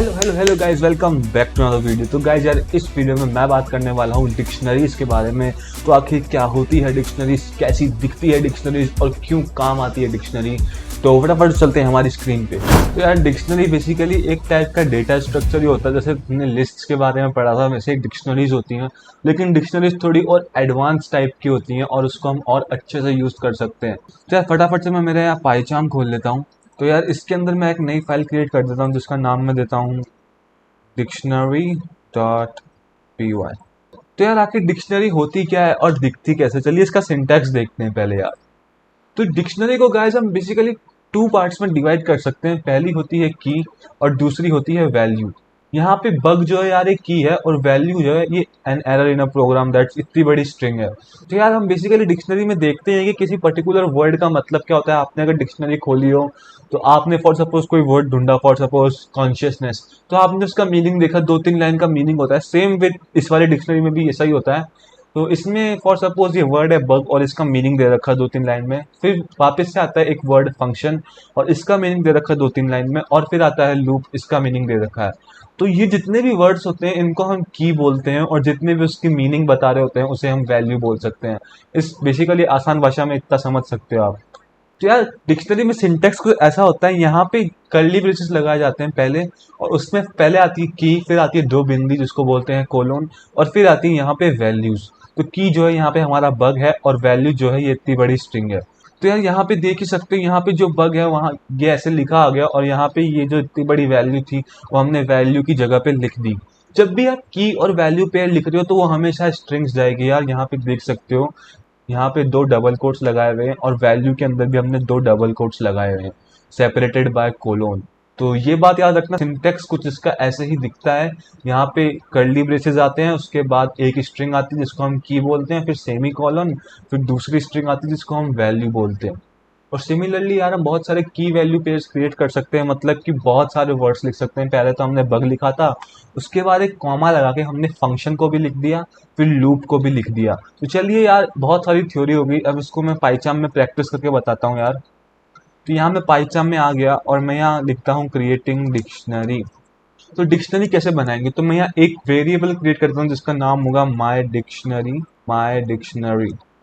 Hello guys, welcome back to another video. तो guys यार, इस वीडियो में मैं बात करने वाला हूँ डिक्शनरीज के बारे में। तो आखिर क्या होती है डिक्शनरीज, कैसी दिखती है डिक्शनरीज और क्यों काम आती है डिक्शनरी। तो फटाफट चलते हैं हमारी स्क्रीन पे। तो यार, डिक्शनरी बेसिकली एक टाइप का डेटा स्ट्रक्चर ही होता है। जैसे तुमने लिस्ट्स के बारे में पढ़ा था, वैसे डिक्शनरीज होती हैं, लेकिन डिक्शनरीज थोड़ी और एडवांस टाइप की होती हैं और उसको हम और अच्छे से यूज कर सकते हैं। तो यार फटाफट से मैं मेरे यहाँ पाइचार्म खोल लेता हूँ। तो यार इसके अंदर मैं एक नई फाइल क्रिएट कर देता हूँ जिसका नाम मैं देता हूँ dictionary.py। तो यार आखिर डिक्शनरी होती क्या है और दिखती कैसे, चलिए इसका सिंटैक्स देखते हैं पहले यार। तो डिक्शनरी को गाइस हम बेसिकली टू पार्ट्स में डिवाइड कर सकते हैं। पहली होती है की और दूसरी होती है वैल्यू। यहाँ पे बग जो है यार एक की है और वैल्यू जो है ये an error in a program that's इतनी बड़ी स्ट्रिंग है। तो यार हम बेसिकली डिक्शनरी में देखते हैं कि किसी पर्टिकुलर वर्ड का मतलब क्या होता है। आपने अगर डिक्शनरी खोली हो तो आपने फॉर सपोज कोई वर्ड ढूंढा, फॉर सपोज कॉन्शियसनेस, तो आपने उसका मीनिंग देखा, दो तीन लाइन का मीनिंग होता है। सेम विद इस वाली डिक्शनरी में भी ऐसा ही होता है। तो इसमें फॉर सपोज ये वर्ड है बग और इसका मीनिंग दे रखा है दो तीन लाइन में, फिर वापस से आता है एक वर्ड फंक्शन और इसका मीनिंग दे रखा है दो तीन लाइन में, और फिर आता है लूप, इसका मीनिंग दे रखा है। तो ये जितने भी वर्ड्स होते हैं इनको हम की बोलते हैं और जितने भी उसकी मीनिंग बता रहे होते हैं उसे हम वैल्यू बोल सकते हैं। इस बेसिकली आसान भाषा में इतना समझ सकते हो आप। तो यार डिक्शनरी में सिंटेक्स कुछ ऐसा होता है, यहाँ पे कर्ली ब्रेसेस लगाए जाते हैं पहले, और उसमें पहले आती है की, फिर आती है दो बिंदी जिसको बोलते हैं कोलोन, और फिर आती है यहाँ पे वैल्यूज। तो की जो है यहाँ पे हमारा बग है और वैल्यू जो है ये इतनी बड़ी स्ट्रिंग है। तो यार यहाँ पे देख ही सकते हैं, यहाँ पे जो बग है वहाँ ये ऐसे लिखा आ गया और यहाँ पे ये जो इतनी बड़ी वैल्यू थी वो हमने वैल्यू की जगह पे लिख दी। जब भी आप की और वैल्यू पेयर लिख रहे हो तो वो हमेशा स्ट्रिंग्स जाएगी। यार यहाँ पे देख सकते हो, यहाँ पे दो डबल कोट्स लगाए हुए हैं और वैल्यू के अंदर भी हमने दो डबल कोट्स लगाए हुए हैं, सेपरेटेड बाय कोलोन। तो ये बात याद रखना, सिंटेक्स कुछ इसका ऐसे ही दिखता है। यहाँ पे कर्ली ब्रेसेस आते हैं, उसके बाद एक स्ट्रिंग आती है जिसको हम की बोलते हैं, फिर सेमी कॉलन, फिर दूसरी स्ट्रिंग आती है जिसको हम वैल्यू बोलते हैं। और सिमिलरली यार हम बहुत सारे की वैल्यू पेयर्स क्रिएट कर सकते हैं, मतलब कि बहुत सारे वर्ड्स लिख सकते हैं। पहले तो हमने बग लिखा था, उसके बाद एक कॉमा लगा के हमने फंक्शन को भी लिख दिया, फिर लूप को भी लिख दिया। तो चलिए यार, बहुत सारी थ्योरी हो गई, अब इसको मैं पाइचार्म में प्रैक्टिस करके बताता हूँ यार। तो यहाँ मैं पाइचार्म में आ गया और मैं यहाँ लिखता हूँ क्रिएटिंग डिक्शनरी। तो डिक्शनरी कैसे बनाएंगे, तो मैं यहाँ एक वेरिएबल क्रिएट करता हूँ जिसका नाम होगा माई डिक्शनरी,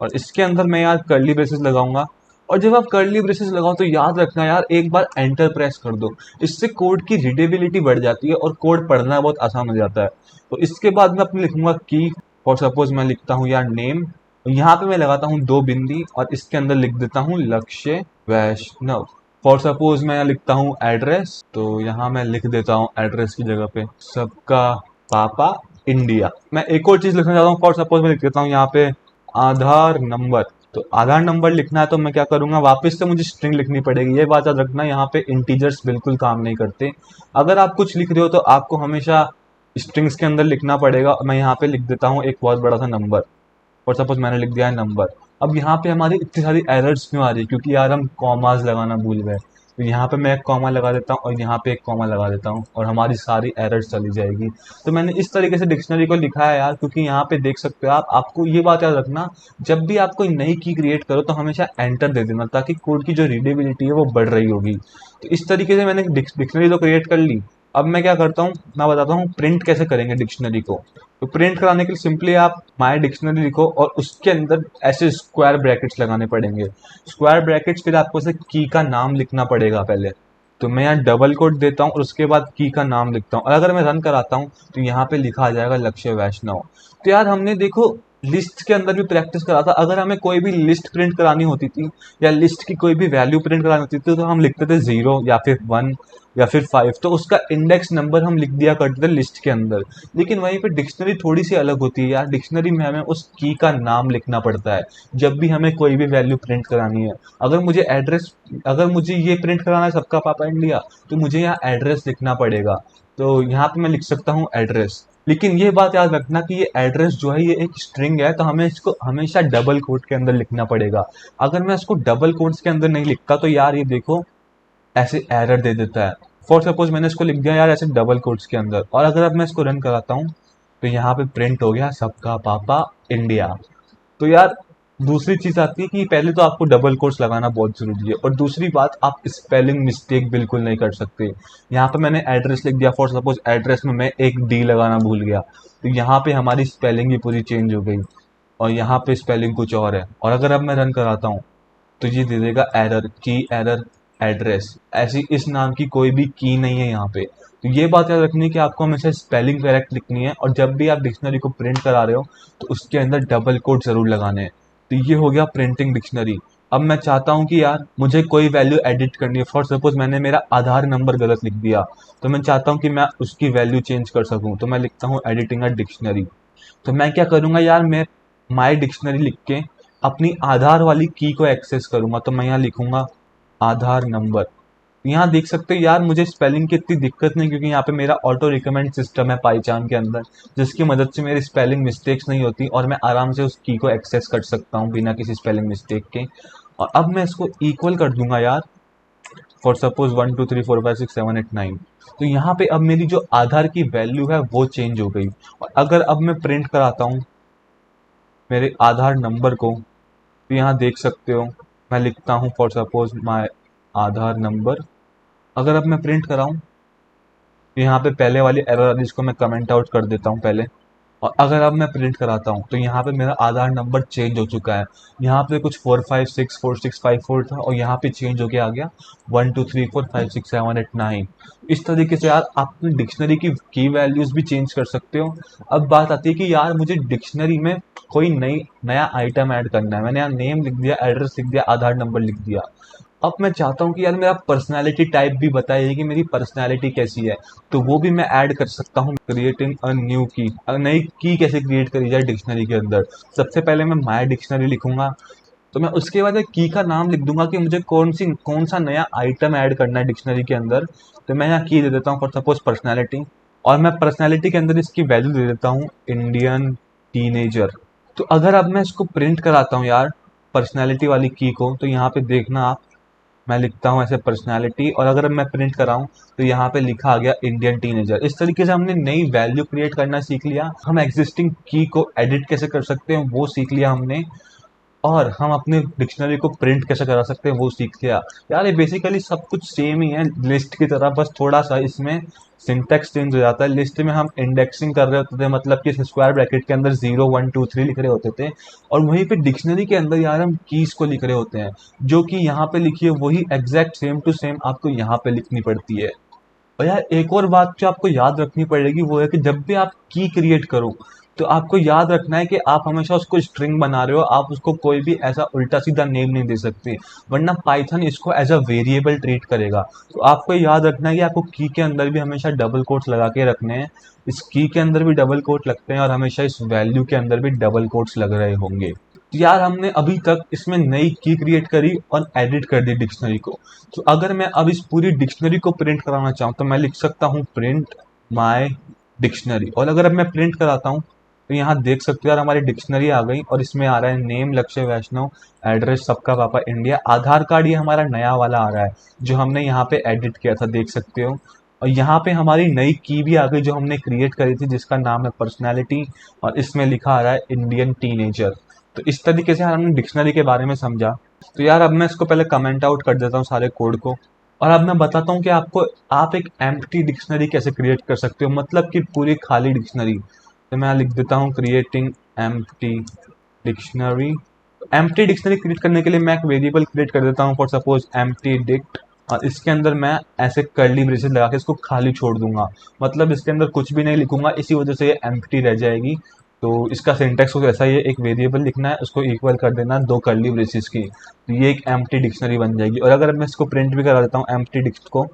और इसके अंदर मैं यार कर्ली ब्रेसेस लगाऊंगा। और जब आप कर्ली ब्रेसेस लगाओ तो याद रखना यार, एक बार एंटर प्रेस कर दो, इससे कोड की रीडेबिलिटी बढ़ जाती है और कोड पढ़ना बहुत आसान हो जाता है। तो इसके बाद मैं अपने लिखूंगा की, फॉर सपोज मैं लिखता हूँ यार नेम, यहाँ पे मैं लगाता हूँ दो बिंदी और इसके अंदर लिख देता हूँ लक्ष्य वैष्णव। फॉर सपोज मैं यहाँ लिखता हूँ एड्रेस, तो यहाँ मैं लिख देता हूँ एड्रेस की जगह पे सबका पापा इंडिया। मैं एक और चीज लिखना चाहता हूँ, फॉर सपोज मैं लिख देता हूँ यहाँ पे आधार नंबर। तो आधार नंबर लिखना है तो मैं क्या करूंगा, वापस से मुझे स्ट्रिंग लिखनी पड़ेगी। ये बात याद रखना, यहाँ पे इंटीजर्स बिल्कुल काम नहीं करते। अगर आप कुछ लिख रहे हो तो आपको हमेशा स्ट्रिंग्स के अंदर लिखना पड़ेगा। मैं यहाँ पे लिख देता हूँ एक बहुत बड़ा सा नंबर, और सपोज मैंने लिख दिया है नंबर। अब यहाँ पे हमारी इतनी सारी एरर्स क्यों आ रही है, क्योंकि यार हम कॉमास लगाना भूल गए। तो यहाँ पे मैं एक कॉमा लगा देता हूँ और यहाँ पे एक कॉमा लगा देता हूँ और हमारी सारी एरर्स चली जाएगी। तो मैंने इस तरीके से डिक्शनरी को लिखा है यार, क्योंकि यहाँ पे देख सकते हो आप। आपको ये बात याद रखना, जब भी आप कोई नई की क्रिएट करो तो हमेशा एंटर दे देना, ताकि कोड की जो रीडेबिलिटी है वो बढ़ रही होगी। तो इस तरीके से मैंने डिक्शनरी तो क्रिएट कर ली। अब मैं क्या करता हूँ, मैं बताता हूँ प्रिंट कैसे करेंगे डिक्शनरी को। तो प्रिंट कराने के लिए सिंपली आप माय डिक्शनरी लिखो और उसके अंदर ऐसे स्क्वायर ब्रैकेट्स लगाने पड़ेंगे। स्क्वायर ब्रैकेट्स, फिर आपको से की का नाम लिखना पड़ेगा पहले। तो मैं यहाँ डबल कोट देता हूँ और उसके बाद की का नाम लिखता हूँ, और अगर मैं रन कराता हूँ तो यहाँ पे लिखा आ जाएगा लक्ष्य वैष्णव। तो यार हमने देखो लिस्ट के अंदर भी प्रैक्टिस करा था। अगर हमें कोई भी लिस्ट प्रिंट करानी होती थी या लिस्ट की कोई भी वैल्यू प्रिंट करानी होती थी तो हम लिखते थे 0 या फिर 1 या फिर 5, तो उसका इंडेक्स नंबर हम लिख दिया करते थे लिस्ट के अंदर। लेकिन वहीं पे डिक्शनरी थोड़ी सी अलग होती है यार। डिक्शनरी में हमें उस की का नाम लिखना पड़ता है जब भी हमें कोई भी वैल्यू प्रिंट करानी है। अगर मुझे ये प्रिंट कराना है सबका पापा इंडिया, तो मुझे यहाँ एड्रेस लिखना पड़ेगा। तो यहाँ पे मैं लिख सकता हूँ एड्रेस। लेकिन ये बात याद रखना कि ये एड्रेस जो है ये एक स्ट्रिंग है, तो हमें इसको हमेशा डबल कोट के अंदर लिखना पड़ेगा। अगर मैं इसको डबल कोट्स के अंदर नहीं लिखता तो यार ये देखो ऐसे एरर दे देता है। फॉर सपोज मैंने इसको लिख दिया यार ऐसे डबल कोट्स के अंदर, और अगर अब मैं इसको रन कराता हूँ तो यहाँ पे प्रिंट हो गया सबका पापा इंडिया। तो यार दूसरी चीज आती है कि पहले तो आपको डबल कोट्स लगाना बहुत जरूरी है, और दूसरी बात, आप स्पेलिंग मिस्टेक बिल्कुल नहीं कर सकते। यहाँ पे मैंने एड्रेस लिख दिया, फॉर सपोज एड्रेस में मैं एक डी लगाना भूल गया, तो यहाँ पे हमारी स्पेलिंग ही पूरी चेंज हो गई, और यहाँ पे स्पेलिंग कुछ और है। और अगर अब मैं रन कराता हूँ तो ये दे देगा एरर की, एरर एड्रेस, ऐसी इस नाम की कोई भी की नहीं है यहाँ पे। तो ये बात याद रखनी है कि आपको हमेशा स्पेलिंग करेक्ट लिखनी है, और जब भी आप डिक्शनरी को प्रिंट करा रहे हो तो उसके अंदर डबल कोट जरूर लगाने हैं। तो ये हो गया प्रिंटिंग डिक्शनरी। अब मैं चाहता हूँ कि यार मुझे कोई वैल्यू एडिट करनी है, फॉर सपोज मैंने मेरा आधार नंबर गलत लिख दिया, तो मैं चाहता हूँ कि मैं उसकी वैल्यू चेंज कर सकूँ, तो मैं लिखता हूँ एडिटिंग अ डिक्शनरी। तो मैं क्या करूँगा यार, मैं माई डिक्शनरी लिख के अपनी आधार वाली की को एक्सेस करूँगा। तो मैं यहाँ लिखूँगा आधार नंबर। यहाँ देख सकते हो यार, मुझे स्पेलिंग की इतनी दिक्कत नहीं, क्योंकि यहाँ पे मेरा ऑटो रिकमेंड सिस्टम है पाईचान के अंदर, जिसकी मदद से मेरी स्पेलिंग मिस्टेक्स नहीं होती, और मैं आराम से उस की को एक्सेस कर सकता हूँ बिना किसी स्पेलिंग मिस्टेक के। और अब मैं इसको इक्वल कर दूंगा यार, फॉर सपोज 1 2 3 4 5 6 7 8 9। तो यहाँ पे अब मेरी जो आधार की वैल्यू है वो चेंज हो गई। और अगर अब मैं प्रिंट कराता हूँ मेरे आधार नंबर को, तो यहाँ देख सकते हो मैं लिखता हूँ for suppose my Aadhaar number. अगर अब मैं प्रिंट कराऊं तो यहाँ पे पहले वाली एरर आ रही, जिसको मैं कमेंट आउट कर देता हूँ पहले। और अगर अब मैं प्रिंट कराता हूँ तो यहाँ पे मेरा आधार नंबर चेंज हो चुका है। यहाँ पे कुछ 4564654 था, और यहाँ पे चेंज हो के आ गया 1 2 3 4 5 6 7 8 9। इस तरीके से यार आप अपनी डिक्शनरी की वैल्यूज भी चेंज कर सकते हो। अब बात आती है कि यार मुझे डिक्शनरी में कोई नया आइटम ऐड करना है। मैंने यहाँ नेम लिख दिया, एड्रेस लिख दिया, आधार नंबर लिख दिया। अब मैं चाहता हूँ कि यार मेरा पर्सनैलिटी टाइप भी बताइए कि मेरी पर्सनैलिटी कैसी है, तो वो भी मैं ऐड कर सकता हूँ। क्रिएटिंग अ न्यू की, नई की कैसे क्रिएट करी जाए डिक्शनरी के अंदर। सबसे पहले मैं माय डिक्शनरी लिखूंगा, तो मैं उसके बाद एक की का नाम लिख दूंगा कि मुझे कौन सा नया आइटम ऐड करना है डिक्शनरी के अंदर। तो मैं यहाँ की दे देता हूँ फॉर सपोज पर्सनैलिटी, और मैं पर्सनैलिटी के अंदर इसकी वैल्यू दे देता हूँ इंडियन टीनेजर। तो अगर अब मैं इसको प्रिंट कराता हूँ यार पर्सनैलिटी वाली की को, तो यहाँ पे देखना आप, मैं लिखता हूँ ऐसे पर्सनालिटी, और अगर मैं प्रिंट कराऊँ तो यहाँ पे लिखा आ गया इंडियन टीनेजर। इस तरीके से हमने नई वैल्यू क्रिएट करना सीख लिया, हम एग्जिस्टिंग की को एडिट कैसे कर सकते हैं वो सीख लिया हमने, और हम अपने डिक्शनरी को प्रिंट कैसे करा सकते हैं वो सीख लिया। यार ये बेसिकली सब कुछ सेम ही है लिस्ट की तरह, बस थोड़ा सा इसमें सिंटैक्स चेंज हो जाता है। लिस्ट में हम इंडेक्सिंग कर रहे होते थे, मतलब कि स्क्वायर ब्रैकेट के अंदर 0 1 2 3 लिख रहे होते थे, और वहीं पे डिक्शनरी के अंदर यार हम कीज को लिख रहे होते हैं। जो कि यहाँ पे लिखी है वही एग्जैक्ट सेम टू सेम आपको यहाँ पे लिखनी पड़ती है। और यार एक और बात जो आपको याद रखनी पड़ेगी वो है कि जब भी आप की क्रिएट करो, तो आपको याद रखना है कि आप हमेशा उसको स्ट्रिंग बना रहे हो, आप उसको कोई भी ऐसा उल्टा सीधा नेम नहीं दे सकते, वरना पाइथन इसको एज अ वेरिएबल ट्रीट करेगा। तो आपको याद रखना है कि आपको की के अंदर भी हमेशा डबल कोट्स लगा के रखने हैं, इस की के अंदर भी डबल कोट लगते हैं, और हमेशा इस वैल्यू के अंदर भी डबल कोट्स लग रहे होंगे। तो यार हमने अभी तक इसमें नई की क्रिएट करी और एडिट कर दी डिक्शनरी को। तो अगर मैं अब इस पूरी डिक्शनरी को प्रिंट कराना चाहूँ तो मैं लिख सकता हूँ प्रिंट माय डिक्शनरी। और अगर अब मैं प्रिंट कराता हूँ तो यहाँ देख सकते हो यार हमारी डिक्शनरी आ गई, और इसमें आ रहा है नेम लक्ष्य वैष्णव, एड्रेस सबका पापा इंडिया, आधार कार्ड ये हमारा नया वाला आ रहा है जो हमने यहाँ पे एडिट किया था, देख सकते हो। और यहाँ पे हमारी नई की भी आ गई जो हमने क्रिएट करी थी, जिसका नाम है पर्सनैलिटी, और इसमें लिखा आ रहा है इंडियन टीनेजर। तो इस तरीके से हमने डिक्शनरी के बारे में समझा। तो यार अब मैं इसको पहले कमेंट आउट कर देता हूँ सारे कोड को, और अब मैं बताता हूँ कि आप एक एम्प्टी डिक्शनरी कैसे क्रिएट कर सकते हो, मतलब कि पूरी खाली डिक्शनरी। तो मैं लिख देता हूँ creating empty dictionary. Empty dictionary create करने के लिए मैं एक वेरिएबल क्रिएट कर देता हूँ फॉर सपोज एम्प्टी डिक्ट, और इसके अंदर मैं ऐसे कर्ली ब्रेसेस लगा के इसको खाली छोड़ दूंगा, मतलब इसके अंदर कुछ भी नहीं लिखूंगा, इसी वजह से ये एम्प्टी रह जाएगी। तो इसका सिंटेक्स कुछ ऐसा ही है, एक वेरिएबल लिखना है, उसको इक्वल कर देना दो कर्ली ब्रेसेस की, तो ये एक एम्प्टी डिक्शनरी बन जाएगी। और अगर मैं इसको प्रिंट भी करा देता हूँ एम्प्टी डिक्ट को,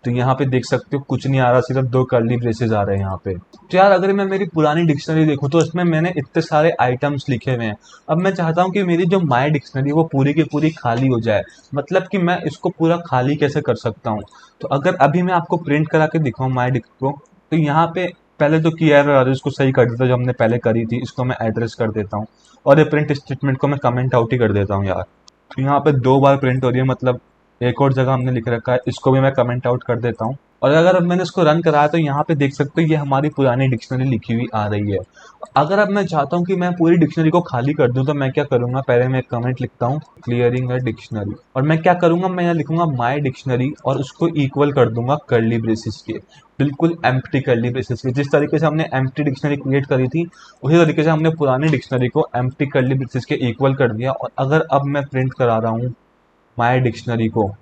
तो यहाँ पे देख सकते हो कुछ नहीं आ रहा, सिर्फ दो कर्ली ब्रेसेस आ रहे हैं यहाँ पे। तो यार अगर मैं मेरी पुरानी डिक्शनरी देखूँ तो इसमें मैंने इतने सारे आइटम्स लिखे हुए हैं। अब मैं चाहता हूँ कि मेरी जो माय डिक्शनरी वो पूरी की पूरी खाली हो जाए, मतलब कि मैं इसको पूरा खाली कैसे कर सकता हूँ। तो अगर अभी मैं आपको प्रिंट करा के दिखाऊँ माय डिक्ट को, तो यहाँ पे पहले तो की एरर इसको सही कर देता जो हमने पहले करी थी, इसको मैं एड्रेस कर देता हूँ, और ये प्रिंट स्टेटमेंट को मैं कमेंट आउट ही कर देता हूँ यार। तो यहाँ पे दो बार प्रिंट हो रही है, मतलब एक और जगह हमने लिख रखा है, इसको भी मैं कमेंट आउट कर देता हूँ। और अगर अब मैंने इसको रन कराया तो यहाँ पे देख सकते हो ये हमारी पुरानी डिक्शनरी लिखी हुई आ रही है। अगर अब मैं चाहता हूँ कि मैं पूरी डिक्शनरी को खाली कर दूं तो मैं क्या करूंगा, पहले मैं एक कमेंट लिखता हूँ, क्लियरिंग अ डिक्शनरी, और मैं क्या करूंगा, मैं यहाँ लिखूंगा माय डिक्शनरी और उसको इक्वल कर दूंगा कर्ली ब्रेसेस के, बिल्कुल एम्प्टी कर्ली ब्रेसेस के। जिस तरीके से हमने एम्प्टी डिक्शनरी क्रिएट करी थी उसी तरीके से हमने पुरानी डिक्शनरी को एम्प्टी कर्ली ब्रेसेस के इक्वल कर दिया। और अगर अब मैं प्रिंट करा रहा हूँ माय डिक्शनरी को,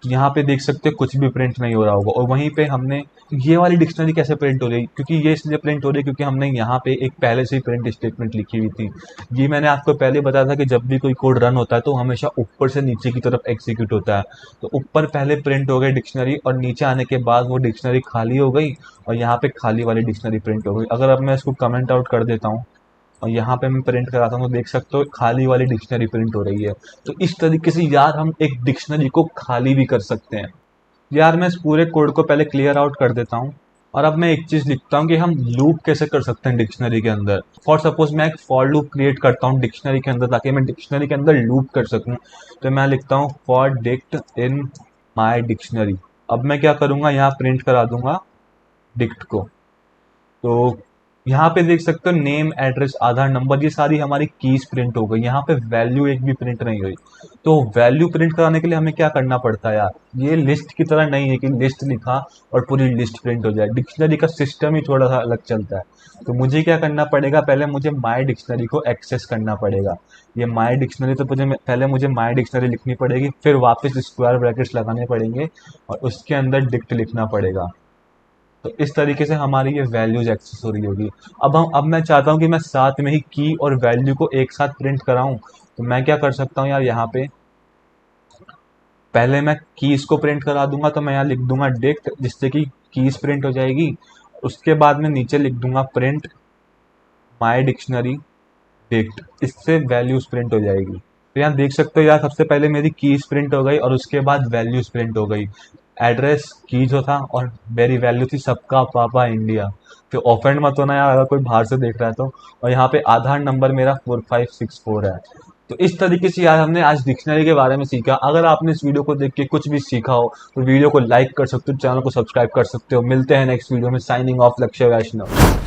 यहाँ पे देख सकते हो कुछ भी प्रिंट नहीं हो रहा होगा। और वहीं पे हमने ये वाली डिक्शनरी कैसे प्रिंट हो रही, क्योंकि ये इसलिए प्रिंट हो रही है क्योंकि हमने यहाँ पे एक पहले से ही प्रिंट स्टेटमेंट लिखी हुई थी। ये मैंने आपको पहले बताया था कि जब भी कोई कोड रन होता है तो हमेशा ऊपर से नीचे की तरफ एग्जीक्यूट होता है। तो ऊपर पहले प्रिंट हो गई डिक्शनरी और नीचे आने के बाद वो डिक्शनरी खाली हो गई और यहाँ पे खाली वाली डिक्शनरी प्रिंट हो गई। अगर अब मैं इसको कमेंट आउट कर देता हूँ और यहाँ पे मैं प्रिंट कराता हूँ तो देख सकते हो खाली वाली डिक्शनरी प्रिंट हो रही है। तो इस तरीके से यार हम एक डिक्शनरी को खाली भी कर सकते हैं। यार मैं इस पूरे कोड को पहले क्लियर आउट कर देता हूँ और अब मैं एक चीज लिखता हूँ कि हम लूप कैसे कर सकते हैं डिक्शनरी के अंदर। फॉर सपोज मैं एक फॉर लूप क्रिएट करता हूँ डिक्शनरी के अंदर ताकि मैं डिक्शनरी के अंदर लूप कर सकूँ। तो मैं लिखता हूँ for dict in my dictionary. अब मैं क्या करूँगा, यहाँ प्रिंट करा दूंगा डिक्ट को। तो यहाँ पे देख सकते हो नेम, एड्रेस, आधार नंबर, ये सारी हमारी कीज प्रिंट हो गई। यहाँ पे वैल्यू एक भी प्रिंट नहीं हुई। तो वैल्यू प्रिंट कराने के लिए हमें क्या करना पड़ता है यार, ये लिस्ट की तरह नहीं है कि लिस्ट लिखा और पूरी लिस्ट प्रिंट हो जाए। डिक्शनरी का सिस्टम ही थोड़ा सा अलग चलता है। तो मुझे क्या करना पड़ेगा, पहले मुझे माई डिक्शनरी को एक्सेस करना पड़ेगा। ये माई डिक्शनरी तो मुझे माई डिक्शनरी लिखनी पड़ेगी, फिर वापस स्क्वायर ब्रैकेट्स लगाने पड़ेंगे और उसके अंदर डिक्ट लिखना पड़ेगा। तो इस तरीके से हमारी ये वैल्यूज एक्सेस हो रही होगी। अब मैं चाहता हूँ कि मैं साथ में ही की और वैल्यू को एक साथ प्रिंट कराऊं। तो मैं क्या कर सकता हूँ यार, यहाँ पे पहले मैं कीज को प्रिंट करा दूंगा। तो मैं यहाँ लिख दूंगा डिक्ट, जिससे कि कीज प्रिंट हो जाएगी। उसके बाद में नीचे लिख दूंगा प्रिंट माई डिक्शनरी डिक्ट, इससे वैल्यूज प्रिंट हो जाएगी। तो यहाँ देख सकते हो यार, सबसे पहले मेरी कीज प्रिंट हो गई और उसके बाद वैल्यूज प्रिंट हो गई। एड्रेस की जो था और मेरी वैल्यू थी सबका पापा इंडिया। तो ऑफेंड मत होना यार अगर कोई बाहर से देख रहा है तो। और यहाँ पे आधार नंबर मेरा 4564 है। तो इस तरीके से यार हमने आज डिक्शनरी के बारे में सीखा। अगर आपने इस वीडियो को देख के कुछ भी सीखा हो तो वीडियो को लाइक कर सकते हो, चैनल को सब्सक्राइब कर सकते हो। मिलते हैं नेक्स्ट वीडियो में। साइनिंग ऑफ, लक्ष्य वैष्णव।